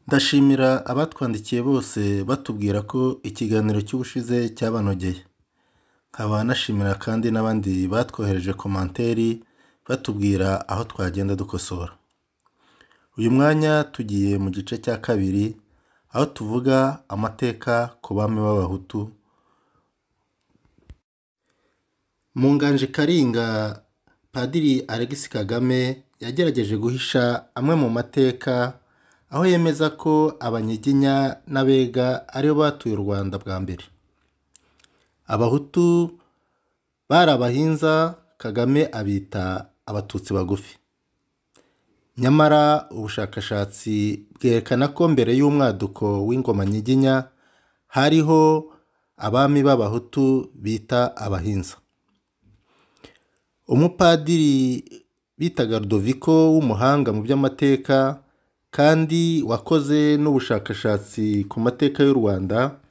Ndashimira abatwandikiye bose batubwira ko ikiganiro cy'ubushize cyabanogeye. Nkaba nashimira kandi n'abandi batwohereje komanteri batubwira aho twagenda dukosora. Uyu mwanya tugiye mu gice cya kabiri aho tuvuga amateka ku bami b'Abahutu. Mu Nganji Karinga, Padiri Alexis Kagame yagerageje guhisha amwe mu mateka aho yemeza ko Abanyiginya n'Abega aribo batuye u Rwanda bwa mbere. Abahutu bari Abahinza, Kagame abita Abatutsi bagufi. Nyamara ubushakashatsi bwerekana ko mbere y'umwaduko w'ingoma Nyiginya hariho abami b'Abahutu bita Abahinza. Umupadiri bitaga Rudoviko w'umuhanga mu by'amateka kandi wakoze n'ubushakashatsi ku mateka y'u Rwanda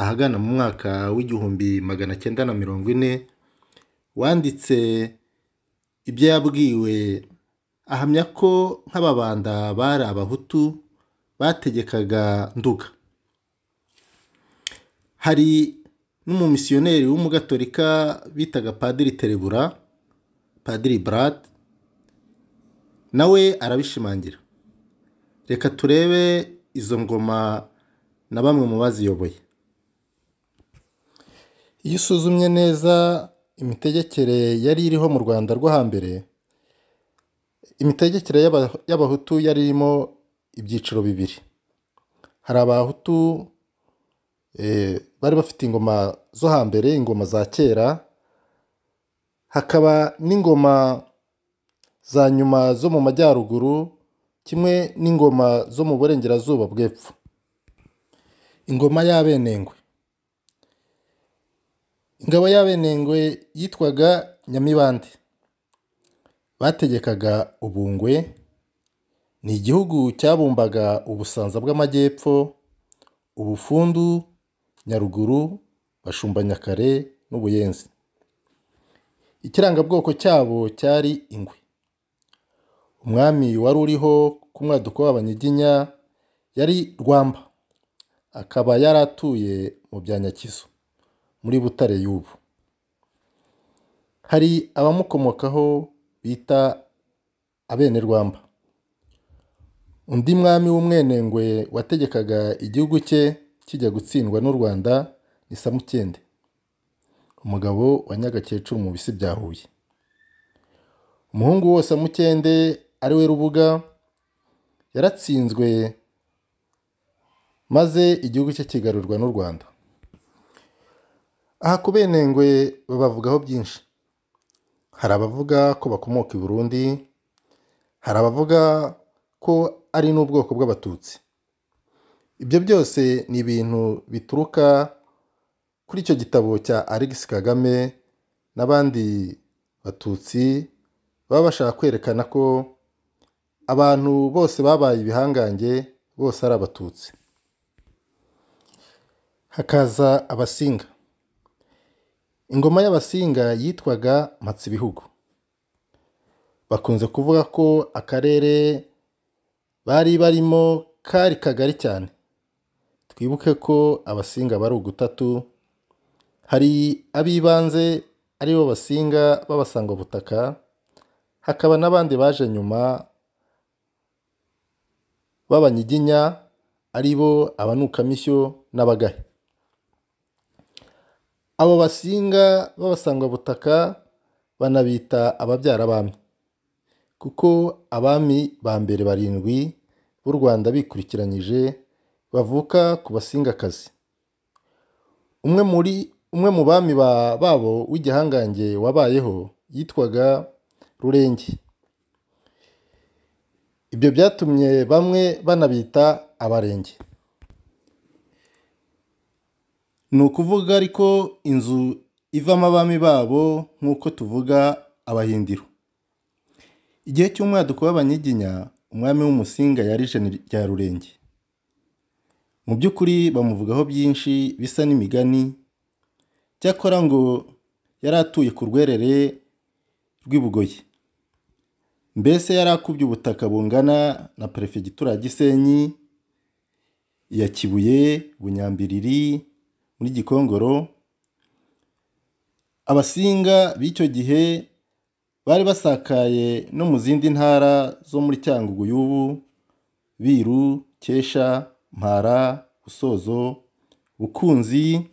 ahagana mu mwaka w'1940 wanditse ibyo yabwiwe, ahamya ko nk'Ababanda bari Abahutu bategekaga Nduga. Hari n'umumisiyoneri w'umugatolika bitaga Padiri Terebura, Padiri Brad, nawe arabishimangira. Reka turebe izo ngoma na bamwe mu baziyoboye. Iyo usuzumye neza imitegekere yari iriho mu Rwanda rwo hambere, imitegekere y'Abahutu yari irimo ibyiciro bibiri. Hari Abahutu bari bafite ingoma zo hambere, ingoma za kera, hakaba n'ingoma za nyuma zo mu majyaruguru, kimwe n'ingoma zo mu burengerazuba bw'epfo. Ingoma y'Abenengwe. Ingabo y'Abenengwe yitwaga Nyamibande. Bategekaga Ubungwe. Ni igihugu cyabumbaga Ubusanza bw'Amajyepfo, Ubufundu, Nyaruguru, Bashumbanyakare n'Ubuyenzi. Ikirangabwoko cyabo cyari ingwe. Umwami wari uriho ku mwaduko w'Abanyiginya yari Rwamba, akaba yari atuye mu bya Nyakizu muri Butare y'ubu. Hari abamukomokaho bita Abenerwamba. Undi mwami w'Umwenengwe wategekaga igihugu cye kijya gutsindwa n'u Rwanda ni Samukende, umugabo wa Nyagakecuru mu Bisi bya Huye. Umuhungu wose Samukende ari we Rubuga yaratsinzwe maze igihugu cye kigarurwa n'u Rwanda. Aha ku Benengwe babavugaho byinshi. Hari abavuga ko bakomoka i Burundi, hari abavuga ko ari n'ubwoko bw'Abatutsi. Ibyo byose ni ibintu bituruka kuri icyo gitabo cya Alexis Kagame n'abandi Batutsi baba bashaka kwerekana ko abantu bose babaye ibihangange bose ari Abatutsi. Hakaza Abasinga. Ingoma y'Abasinga yitwaga Mpatsibihugu. Bakunze kuvuga ko akarere bari barimo kari kagari cyane. Twibuke ko Abasinga bari ugutatu. Hari ab'ibanze aribo Basinga b'Abasangwabutaka, hakaba n'abandi baje nyuma b'Abanyiginya aribo Abanukamishyo n'Abagahe. Abo Basinga b'Abasangwabutaka banabita Ababyarabami, kuko abami ba mbere 7 b'u Rwanda bikurikiranyije bavuka ku Basingakazi. Umwe mu bami babo w'igihangange wabayeho yitwaga Rurenge. Ibyo byatumye bamwe banabita Abarenge. Ni ukuvuga ariko inzu ivamo abami babo nk'uko tuvuga Abahindiro. Igihe cy'umwaduko w'Abanyiginya, umwami w'Umusinga yari Jeni rya Rurenge. Mu by'ukuri bamuvugaho byinshi bisa n'imigani, cyakora ngo yari atuye ku rwerere rw'i Bugoyi. Mbese yari akubye ubutaka bungana na Perefegitura ya Gisenyi iya Kibuye, Bunyambiriri, muri Gikongoro. Abasinga b'icyo gihe bari basakaye no mu zindi ntara zo muri Cyangugu y'ubu, Biru, Cyesha, Mpara, Busozo, Bukunzi,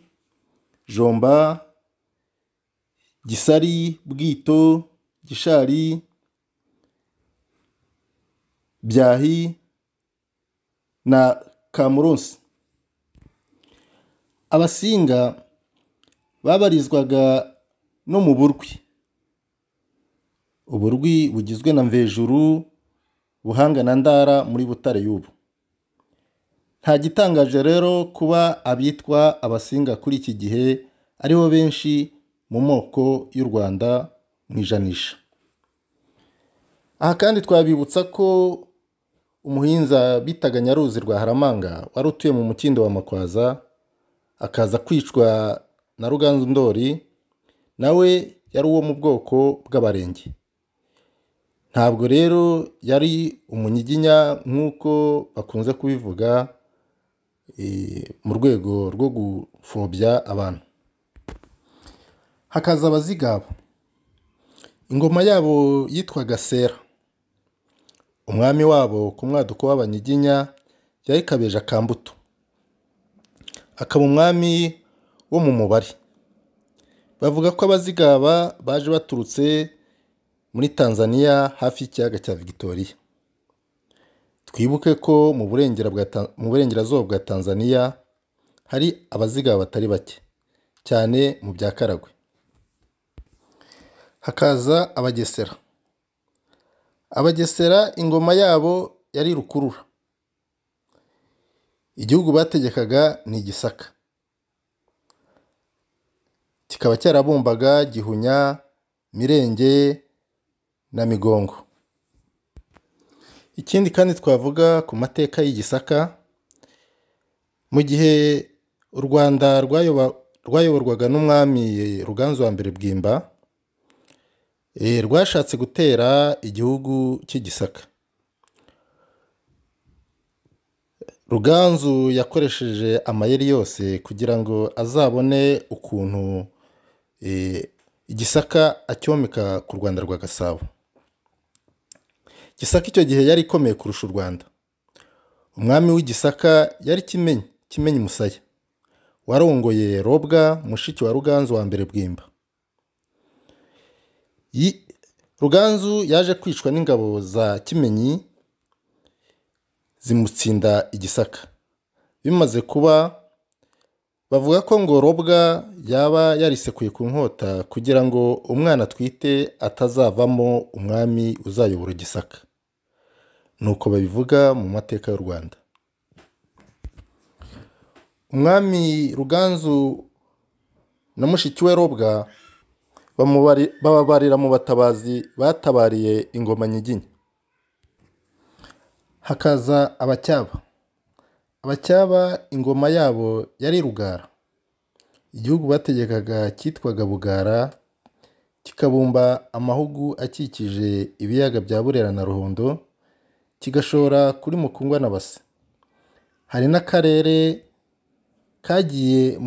Jomba, Gisari, Bwito, Gishari, Byahi na Kamuronsi. Abasinga babarizwaga no mu Burwi. Uburwi bugizwe na Mvejuru, Buhanga na Ndara muri Butare y'ubu. Nta gitangaje rero kuba abitwa Abasinga kuri iki gihe aribo benshi mu moko y'u Rwanda mu ijanisha. Aha kandi twabibutsa ko umuhinza bitaga Nyaruzi rwa Haramanga wari utuye mu Mukindo wa Makwaza akaza kwicwa na Ruganzu Ndori, nawe yari uwo mu bwoko bw'Abarenge. Ntabwo rero yari umunyiginya nk'uko bakunze kubivuga mu rwego rwo gupfobya abantu. Hakaza Abazigaba. Ingoma yabo yitwaga Sera. Umwami wabo ku mwaduko w'Abanyiginya yari Kabeja ka Mbuto, akaba umwami wo mu Mubari. Bavuga ko Abazigaba baje baturutse muri Tanzania hafi y'ikiyaga cya Victoria. Twibuke ko mu burengerazuba bwa Tanzania hari Abazigaba batari bake cyane mu bya Karagwe. Hakaza Abagesera. Abagesera ingoma yabo yari Rukurura. Igihugu bategekaga ni Gisaka, kikaba cyarabumbaga Gihunya, Mirenge na Migongo. Ikindi kandi twavuga ku mateka y'Igisaka, mu gihe u Rwanda rwayoborwaga n'umwami Ruganzu wa mbere Bwimba, rwashatse gutera igihugu cy'Igisaka. Ruganzu yakoresheje amayeri yose kugira ngo azabone ukuntu Igisaka acyomeka ku Rwanda rwa Gasabo. Gisaka icyo gihe yari ikomeye kurusha u Rwanda. Umwami w'Igisaka yari Kimenyi Musaya, warongoye Robwa, mushiki wa Ruganzu wa mbere Bwimba. Ruganzu yaje kwicwa n'ingabo za Kimenyi zimutsinda Igisaka. Bimaze kuba, bavuga ko ngo Robwa yaba yarisekuye ku nkota kugira ngo umwana atwite atazavamo umwami uzayobora Igisaka. Nuko babivuga mu mateka y'u Rwanda. Umwami Ruganzu na mushiki we Robwa bababarira mu batabazi batabariye ingoma Nyiginya. Hakaza Abacyaba. Abacyaba ingoma yabo yari Rugara. Igihugu bategekaga cyitwaga Bugara, kikabumba amahugu akikije ibiyaga bya Burera na Ruhondo, kigashora kuri Mukungwa na Base. Hari n'akarere kagiye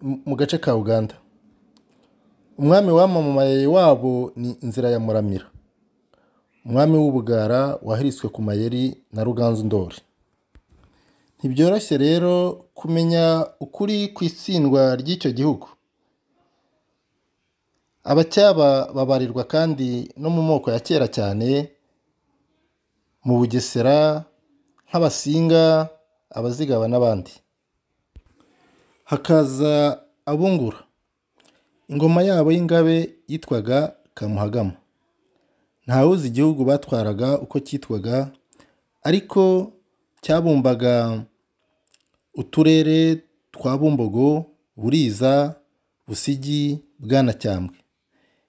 mu gace ka Uganda. Umwami wamamaye wabo ni Nzira ya Muramira, umwami w'Ubugara wahiriswe ku mayeri na Ruganzu Ndori. Ntibyoroshye rero kumenya ukuri ku itsindwa ry'icyo gihugu. Abacyaba babarirwa kandi no mu moko ya kera cyane mu Bugesera nk'Abasinga, Abazigaba n'abandi. Hakaza Abungura. Ingoma yabo y'ingabe yitwaga Kamuhagama. Ntawuzi igihugu batwaraga uko cyitwaga, ariko cyabumbaga uturere twa Bumbogo, Buriza, Busigi, Bwanacyambwe.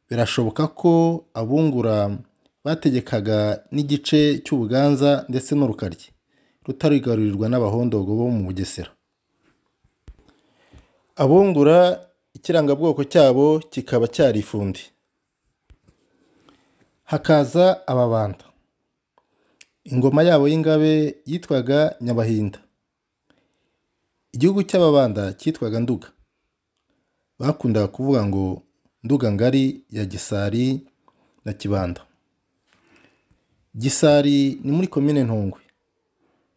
Birashoboka ko Abungura bategekaga n'igice cy'Ubuganza ndetse n'Urukaryi, rutarigarurirwa n'Abahondogo bo mu Bugesera. Abungura ikirangabwoko cyabo kikaba cyari Ifundi. Hakaza Ababanda. Ingoma yabo y'ingabe yitwaga Nyabahinda. igihugu cy'Ababanda cyitwaga Nduga. Bakundaga kuvuga ngo Nduga ngari ya Gisari na Kibanda. Gisari ni muri komine Ntongwe,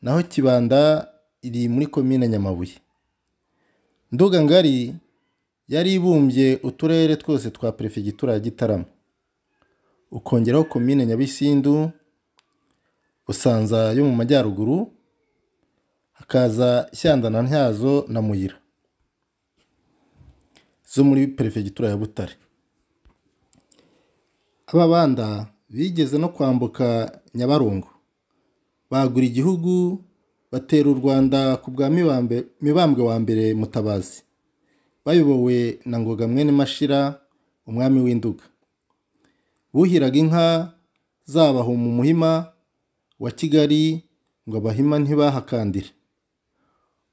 naho Kibanda iri muri komine Nyamabuye. Nduga ngari yari ibumbye uturere twose twa perefegitura ya Gitarama, ukongeraho komine Nyabisindu, Busanza yo mu majyaruguru, hakaza Shyanda na Ntyazo na Muyira zo muri perefegitura ya Butare. Ababanda bigeze no kwambuka Nyabarongo, bagura igihugu, batera u Rwanda ku bwa Mibambwe wa mbere Mutabazi, bayobowe na Ngoga mwene Mashira, umwami w'Induga. Buhiraga inka zabaho mu Muhima wa Kigali ngo Abahima ntibahakandire.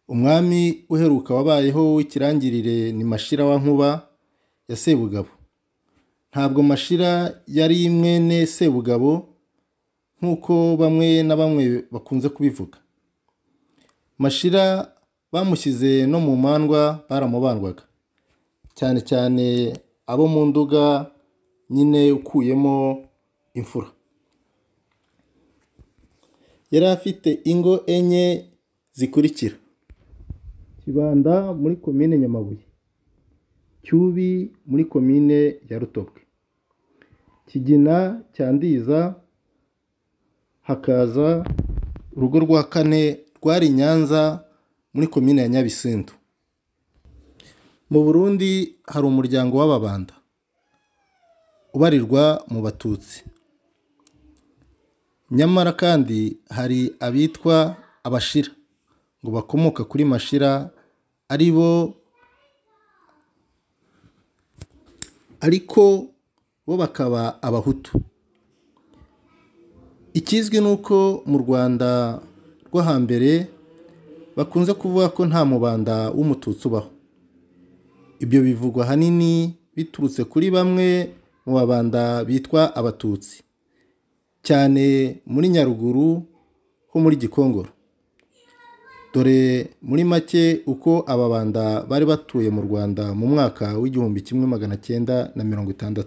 Umwami uheruka wabayeho w'ikirangirire ni Mashira wa Nkuba ya Sebugabo. Ntabwo Mashira yari mwene Sebugabo nk'uko bamwe na bamwe bakunze kubivuga. Mashira bamushyize no mu mandwa baramubandwaga, cyane cyane abo mu Nduga nyine ukuyemo imfura. Yari afite ingo enye zikurikira: Kibanda muri komine Nyamabuye, Cyubi muri komine ya Rutobwe, Kigina cya Ndiza, hakaza urugo rwa kane rwari Nyanza muri komine ya Nyabisindu. Mu Burundi hari umuryango w'Ababanda ubarirwa mu Batutsi. Nyamara kandi hari abitwa Abashira ngo bakomoka kuri Mashira, ariko bo bakaba Abahutu. Ikizwi nuko mu Rwanda rwo hambere bakunze kuvuga ko nta mubanda w'Umututsi ubaho. Ibyo bivugwa hanini biturutse kuri bamwe mu Babanda bitwa Abatutsi, cyane muri Nyaruguru ho muri Gikongoro. Dore muri make uko Ababanda bari batuye mu Rwanda mu mwaka w'1960.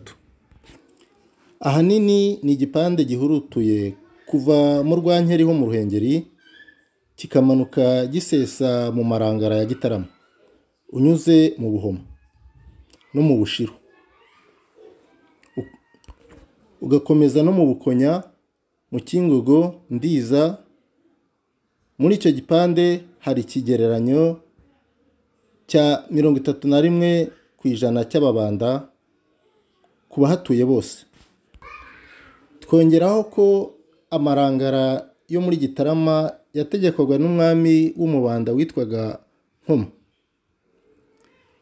Ahanini ni igipande gihurutuye kuva mu Rwankeri ho mu Ruhengeri kikamanuka gisesa mu Marangara ya Gitarama, unyuze mu Buhoma no mu Bushiru, ugakomeza no mu Bukonya, mu Kingogo, Ndiza. Muri icyo gipande hari ikigereranyo cya 31% cy'Ababanda ku bahatuye bose. Twongeraho ko Amarangara yo muri Gitarama yategekwaga n'umwami w'Umubanda witwaga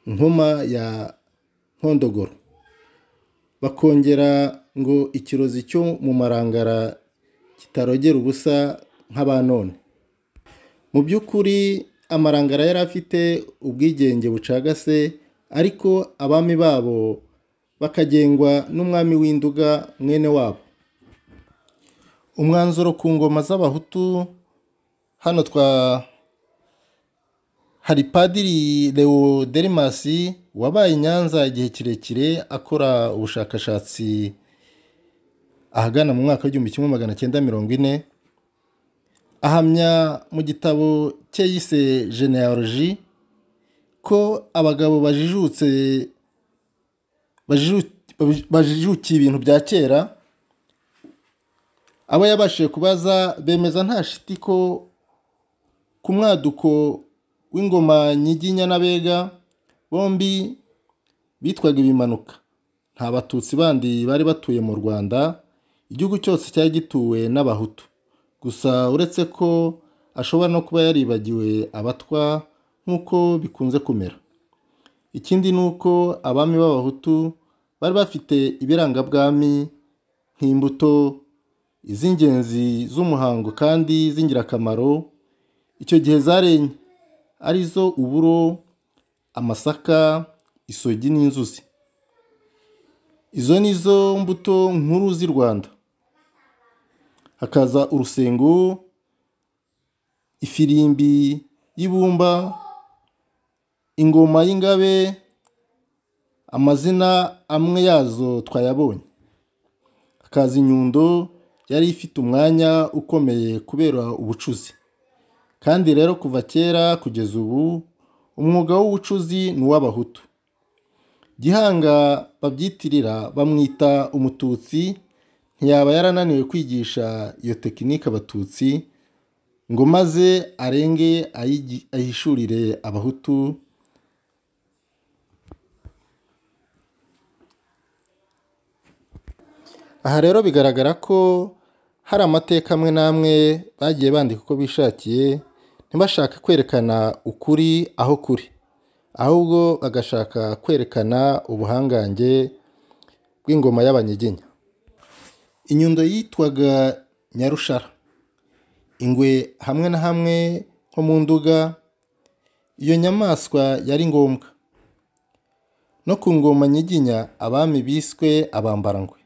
Nkoma ya Nkondogoro. Bakongera ngo ikirozi cyo mu Marangara kitarogera ubusa nk'abanone. Mu by'ukuri Amarangara yari afite ubwigenge bucagase, ariko abami babo bakagengwa n'umwami w'Induga mwene wabo. Umwanzuro ku ngoma z'Abahutu hano hari Padiri Leo Derimasi wabaye Nyanza igihe kirekire akora ubushakashatsi ahagana mu mwaka w'1940. Ahamya mu gitabo cye yise Genealogie ko abagabo bajijukiye ibintu bya kera. Abo yabashije kubaza bemeza nta shiti ko ku mwaduko w'ingoma Nyiginya n'Abega bombi bitwaga Ibimanuka. Nta Batutsi bandi bari batuye mu Rwanda, igihugu cyose cyari gituwe n'Abahutu gusa, uretse ko ashobora no kuba yaribagiwe Abatwa nk'uko bikunze kumera. Ikindi ni uko abami b'Abahutu bari bafite ibirangabwami nk'imbuto iz'ingenzi z'umuhango kandi z'ingirakamaro icyo gihe zarenye, arizo uburo, amasaka, isogi n'inzuzi. Izo nizo mbuto nkuru z'i Rwanda. Hakaza urusengo, ifirimbi y'ibumba, ingoma y'ingabe amazina amwe yazo twayabonye. Hakaza inyundo yari ifite umwanya ukomeye kubera ubucuzi. Kandi rero kuva kera kugeza ubu umwuga w'ubucuzi ni uw'abahutu. Gihanga babyitirira bamwita umututsi, ntiyaba yarananiwe kwigisha iyo tekinike abatutsi ngo maze arenge ayishurire abahutu. Aha rero bigaragara ko hari amateka amwe n'amwe bagiye bandika uko bishakiye, ntibashaka kwerekana ukuri aho kuri, ahubwo bagashaka kwerekana ubuhangange bw'ingoma y'Abanyiginya. Inyundo yitwaga Nyarushara. Ingwe hamwe na hamwe nko mu Nduga, iyo nyamaswa yari ngombwa. No ku ngoma Nyiginya abami biswe abambarangwe.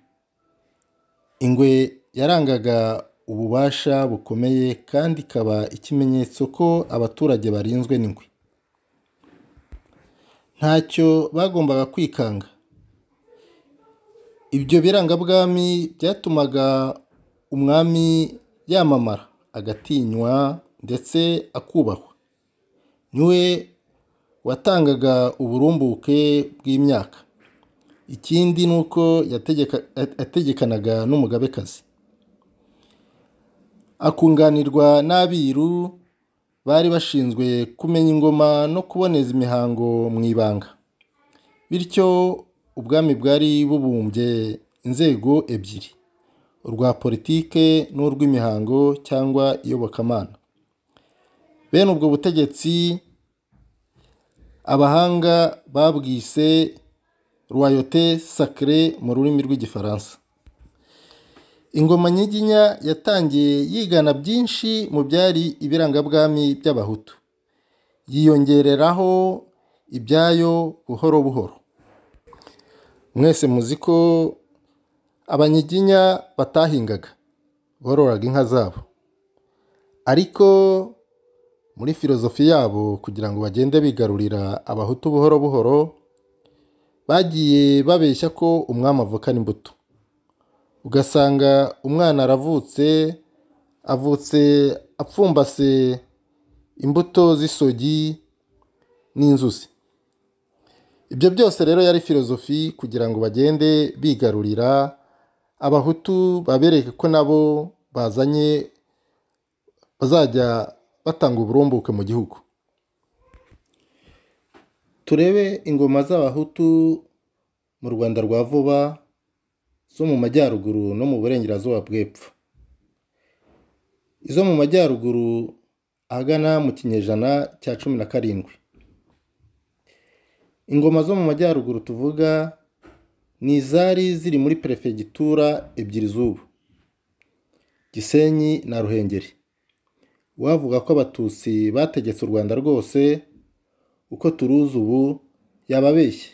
Ingwe yarangaga ububasha bukomeye kandi ikaba ikimenyetso ko abaturage barinzwe n'ingwe. Ntacyo bagombaga kwikanga. Ibyo birangabwami byatumaga umwami yamamara, agatinywa ndetse akubahwa. Niwe watangaga uburumbuke bw'imyaka. Ikindi ni uko yategekanaga n'umugabekazi. Akunganirwa n'abiru bari bashinzwe kumenya ingoma no kuboneza imihango mu ibanga. Bityo ubwami bwari bubumbye inzego ebyiri, urwa politike n'urw'imihango cyangwa iyobokamana. Bene ubwo butegetsi abahanga babwise royauté sacrée mu rurimi rw'Igifaransa. Ingoma Nyiginya yatangiye yigana byinshi mu byari ibirangabwami by'abahutu, yiyongereraho ibyayo buhoro buhoro. Mwese muzi ko Abanyiginya batahingaga, bororaga inka zabo. Ariko muri filozofi yabo kugira ngo bagende bigarurira abahutu buhoro buhoro, bagiye babeshya ko umwami avukana imbuto. Ugasanga umwana aravutse, apfumbase imbuto z'isogi n'inzuzi. Ibyo byose rero yari filozofi kugira ngo bagende bigarurira abahutu, babereke ko nabo bazajya batanga uburumbuke mu gihugu. Turebe ingoma z'abahutu mu Rwanda rwa vuba, zo mu majyaruguru no mu burengerazuba bw'epfo. Izo mu majyaruguru ahagana mu kinyejana cya 17. Ingoma zo mu majyaruguru tuvuga ni izari ziri muri perefegitura ebyiri z'ubu, Gisenyi na Ruhengeri. Wavuga ko abatutsi bategetse u Rwanda rwose uko turuzi ubu yababeshye,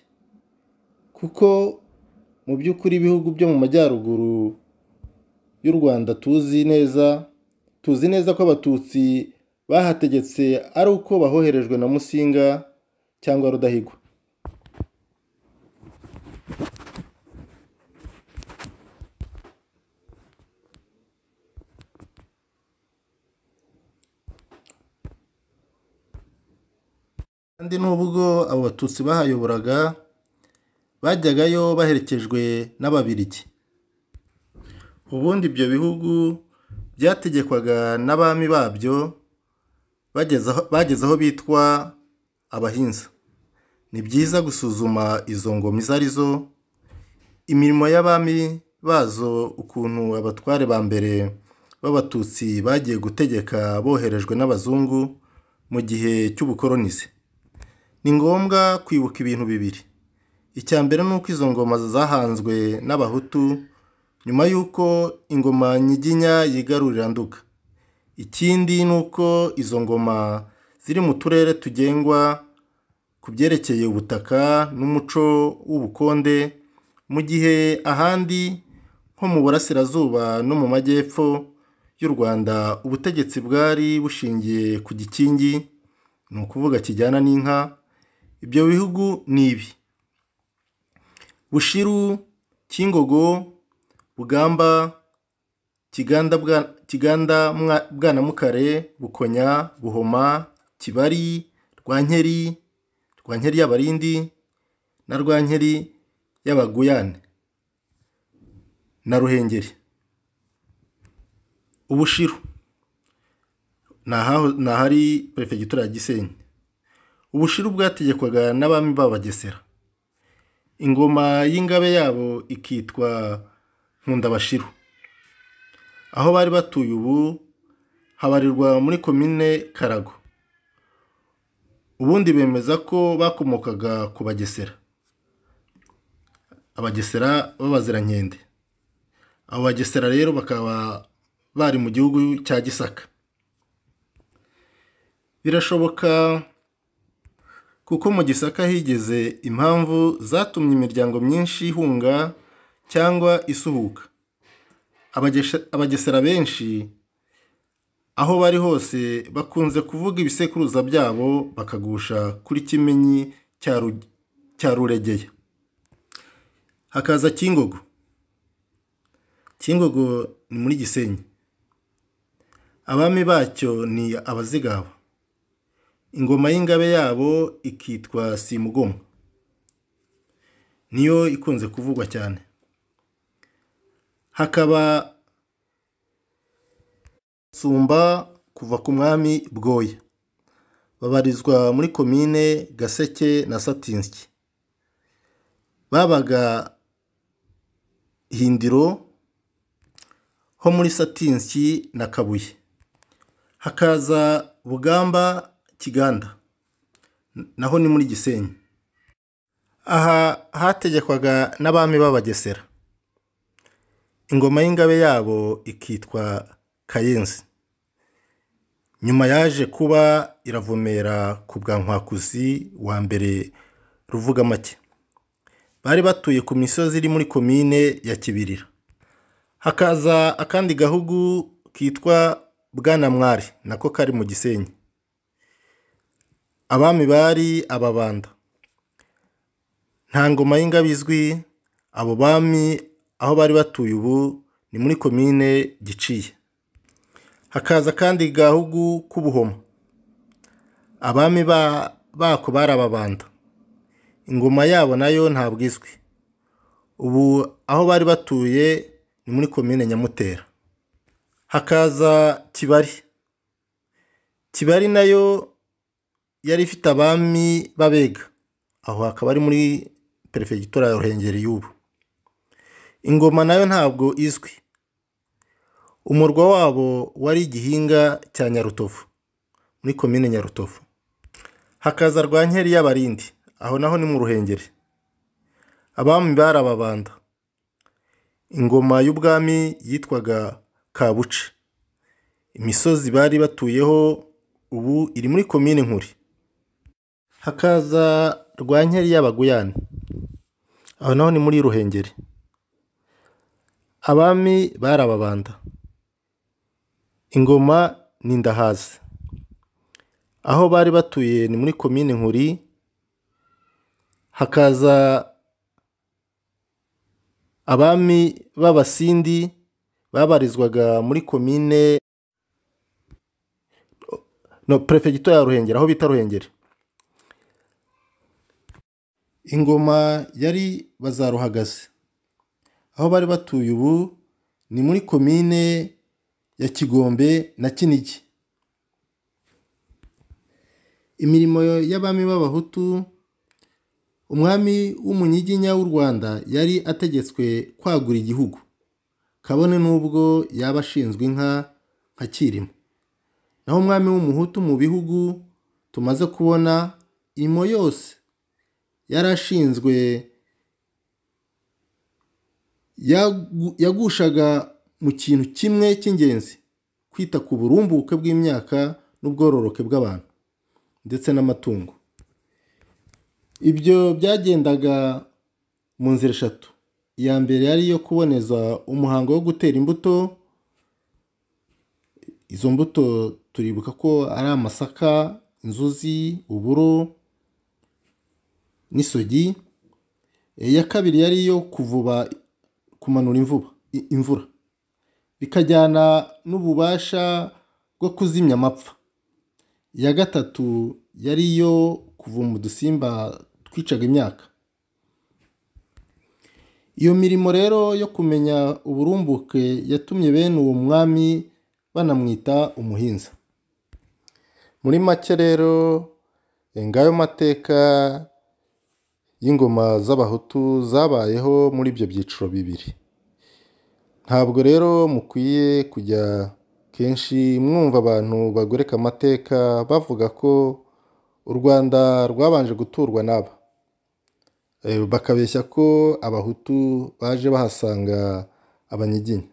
kuko mu by'ukuri ibihugu byo mu majyaruguru y'u Rwanda tuzi neza ko abatutsi bahategetse ari uko bahoherejwe na Musinga cyangwa Rudahigwa. Kandi nubwo abo batutsi bahayoboraga, bajyagayo baherekejwe n'Ababiligi. Ubundi ibyo bihugu byategekwaga n'abami babyo bageze aho bitwa abahinza. Ni byiza gusuzuma izo ngoma izo arizo, imirimo y'abami bazo, ukuntu abatware ba mbere b'abatutsi bagiye gutegeka boherejwe n'abazungu mu gihe cy'ubukolonize. Ni ngombwa kwibuka ibintu bibiri. Icya mbere ni uko izo ngoma zahanzwe n'abahutu nyuma y'uko ingoma Nyiginya yigarurira Nduga. Ikindi ni uko izo ngoma ziri mu turere tugengwa ku byerekeye ubutaka n'umuco w'ubukonde, mu gihe ahandi nko mu burasirazuba no mu majyepfo y'u Rwanda ubutegetsi bwari bushingiye ku gikingi, ni ukuvuga kijyana n'inka, Ibyo bihugu ni ibi: Bushiru, Kingogo, Bugamba, Kiganda, Bwanamukare, Bukonya, Buhoma, Kibari, Rwankeri y'Abarindi na Rwankeri y'Abaguyane na Ruhengeri. Ubushiru ni ahari perefegitura ya Gisenyi. Ubushiru bwategekwaga n'abami b'Abagesera. Ingoma y'ingabe yabo ikitwa Nkundabashiru. Aho bari batuye ubu habarirwa muri komine Karago. Ubundi bemeza ko bakomokaga ku Bagesera, Abagesera b'Abazirankende. Abo Bagesera rero bakaba bari mu gihugu cya Gisaka. Birashoboka kuko mu Gisaka higeze impamvu zatumye imiryango myinshi ihunga cyangwa isuhuka. Abagesera benshi aho bari hose bakunze kuvuga ibisekuruza byabo bakagusha kuri Kimenyi cya Ruregeya. Hakaza Kingogo. Kingogo ni muri Gisenyi. Abami bacyo ni Abazigaba. Ingoma y'ingabe yabo ikitwa Simugomwa. Niyo ikunze kuvugwa cyane. Hakaba Sumba kuva ku mwami Bwoya. Babarizwa muri komine Gaseke na Satinski. Babaga Hindiro ho muri Satinski na Kabuye. Hakaza Bugamba, Kiganda naho ni muri Gisenyi. Aha hategekwaga n'abami b'Abagesera. Ingoma y'ingabe yabo ikitwa Kayenzi. Nyuma yaje kuba iravumera ku bwa Nkwakuzi wa mbere Ruvugamake. Bari batuye ku misozi iri muri komine ya Kibirira. Hakaza akandi gahugu kitwa Bwanamwari nako kari mu Gisenyi. Abami bari Ababanda. Nta ngoma y'ingabe izwi. Abo bami aho bari batuye ubu ni muri komine Giciye. Hakaza kandi gahugu k'Ubuhoma. Abami bako bari Ababanda. Ingoma yabo nayo ntabwo izwi. Ubu aho bari batuye ni muri komine Nyamutera. Hakaza Kibari. Kibari nayo yari ifite abami b'Abega. Aho hakaba ari muri perefegitura ya Ruhengeri y'ubu. Ingoma nayo ntabwo izwi. Umurwa wabo wari Gihinga cya Nyarutovu muri komine Nyarutovu. Hakaza Rwankeri y'Abarindi. Aho naho ni mu Ruhengeri. Abami bari Ababanda. Ingoma y'ubwami yitwaga Kabuce. Imisozi bari batuyeho ubu iri muri komine Nkuri. Hakaza Rwankeri y'Abaguyane. Aho naho ni muri Ruhengeri. Abami bari Ababanda. Ingoma ni Ndahaze. Aho bari batuye ni muri komine Nkuri. Hakaza abami b'Abasindi babarizwaga muri komine perefegitura ya Ruhengeri aho bita Ruhengeri. Ingoma yari Bazaruhagaze. Aho bari batuye ubu ni muri komine ya Kigombe na Kinigi. Imirimo y'abami b'Abahutu. Umwami w'Umunyiginya w'u Rwanda yari ategetswe kwagura igihugu, kabone n'ubwo yaba ashinzwe inka nka Cyilima. Naho umwami w'Umuhutu mu bihugu tumaze kubona, imirimo yose yari ashinzwe yagushaga mu kintu kimwe cy'ingenzi: kwita ku burumbuke bw'imyaka n'ubwororoke bw'abantu ndetse n'amatungo. Ibyo byagendaga mu nzira eshatu. Iya mbere yari iyo kuboneza umuhango wo gutera imbuto. Izo mbuto turibuka ko ari amasaka, inzuzi, uburo. n'isogi. Iya kabiri yari iyo kuvuba, kumanura imvura, bikajyana n'ububasha bwo kuzimya amapfa. Iya gatatu yari iyo kuvuma udusimba twicaga imyaka. Iyo mirimo rero yo kumenya uburumbuke yatumye bene uwo mwami banamwita umuhinza. Muri make rero ngayo mateka y'ingoma z'abahutu zabayeho muri ibyo byiciro bibiri. Ntabwo rero mukwiye kujya kenshi mwumva abantu bagoreka amateka bavuga ko u Rwanda rwabanje guturwa n'aba, bakabeshya ko abahutu baje bahasanga abanyiginya.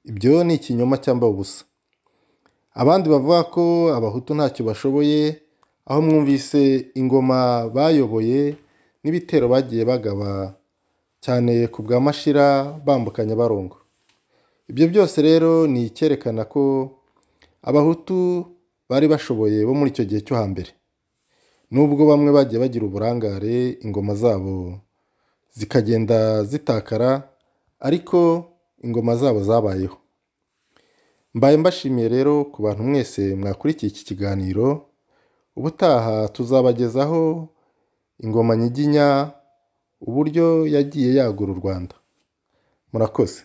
Ibyo ni ikinyoma cyambaye ubusa. Abandi bavuga ko abahutu ntacyo bashoboye, aho mwumvise ingoma bayoboye n'ibitero bagiye bagaba cyane ku bwa Mashira bambukanya Barongo. Ibyo byose rero ni icyerekana ko abahutu bari bashoboye bo muri icyo gihe cyo hambere. Nubwo bamwe bagiye bagira uburangare, ingoma zabo zikagenda zitakara, ariko ingoma zabo zabayeho. Mbaye mbashimiye rero ku bantu mwese mwakurikiye iki kiganiro. Ubutaha tuzabagezaho ingoma nyiginya, uburyo yagiye yagura u Rwanda. Murakoze.